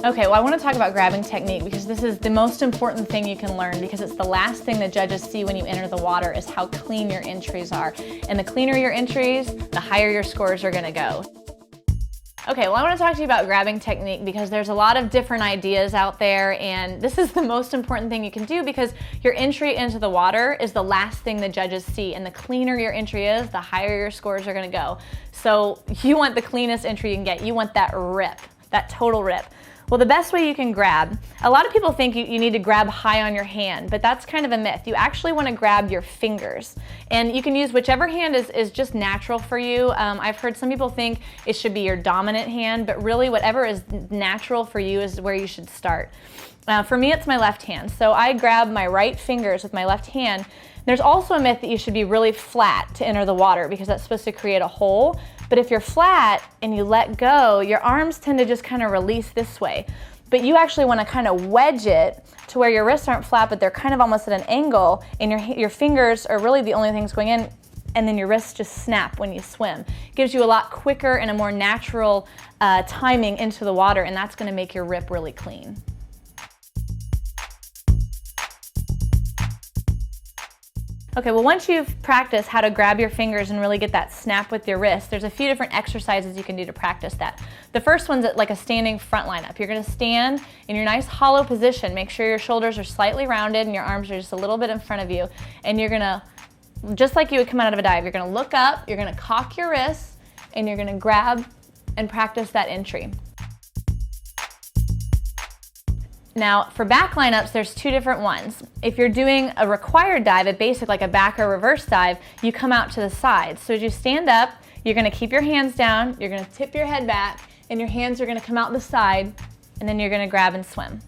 Okay, well I want to talk about grabbing technique because this is the most important thing you can learn, because it's the last thing the judges see when you enter the water is how clean your entries are. And the cleaner your entries, the higher your scores are going to go. Okay, well I want to talk to you about grabbing technique because there's a lot of different ideas out there, and this is the most important thing you can do because your entry into the water is the last thing the judges see, and the cleaner your entry is, the higher your scores are going to go. So you want the cleanest entry you can get. You want that rip, that total rip. Well, the best way you can grab, a lot of people think you need to grab high on your hand, but that's kind of a myth. You actually want to grab your fingers, and you can use whichever hand is just natural for you. I've heard some people think it should be your dominant hand, but really whatever is natural for you is where you should start. For me, it's my left hand, so I grab my right fingers with my left hand. There's also a myth that you should be really flat to enter the water because that's supposed to create a hole. But if you're flat and you let go, your arms tend to just kind of release this way. But you actually want to kind of wedge it to where your wrists aren't flat, but they're kind of almost at an angle, and your fingers are really the only things going in, and then your wrists just snap when you swim. It gives you a lot quicker and a more natural timing into the water, and that's going to make your rip really clean. Okay, well once you've practiced how to grab your fingers and really get that snap with your wrist, there's a few different exercises you can do to practice that. The first one's like a standing front lineup. You're gonna stand in your nice hollow position. Make sure your shoulders are slightly rounded and your arms are just a little bit in front of you. And you're gonna, just like you would come out of a dive, you're gonna look up, you're gonna cock your wrists, and you're gonna grab and practice that entry. Now, for back lineups, there's two different ones. If you're doing a required dive, a basic like a back or reverse dive, you come out to the side. So as you stand up, you're gonna keep your hands down, you're gonna tip your head back, and your hands are gonna come out the side, and then you're gonna grab and swim.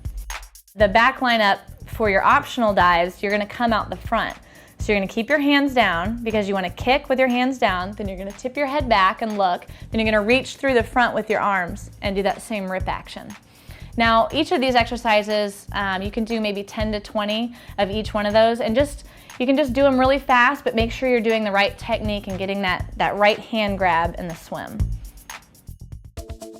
The back lineup for your optional dives, you're gonna come out the front. So you're gonna keep your hands down because you wanna kick with your hands down, then you're gonna tip your head back and look, then you're gonna reach through the front with your arms and do that same rip action. Now, each of these exercises, you can do maybe 10 to 20 of each one of those, and you can just do them really fast, but make sure you're doing the right technique and getting that right hand grab in the swim.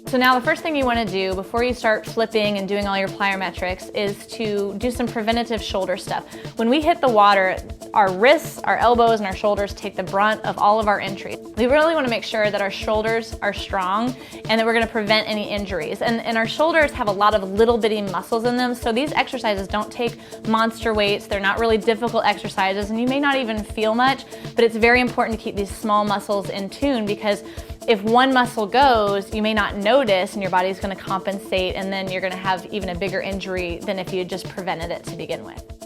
So now the first thing you want to do before you start flipping and doing all your plyometrics is to do some preventative shoulder stuff. When we hit the water, our wrists, our elbows, and our shoulders take the brunt of all of our entries. We really want to make sure that our shoulders are strong and that we're going to prevent any injuries. And our shoulders have a lot of little bitty muscles in them, so these exercises don't take monster weights. They're not really difficult exercises, and you may not even feel much, but it's very important to keep these small muscles in tune because if one muscle goes, you may not notice and your body's going to compensate, and then you're going to have even a bigger injury than if you had just prevented it to begin with.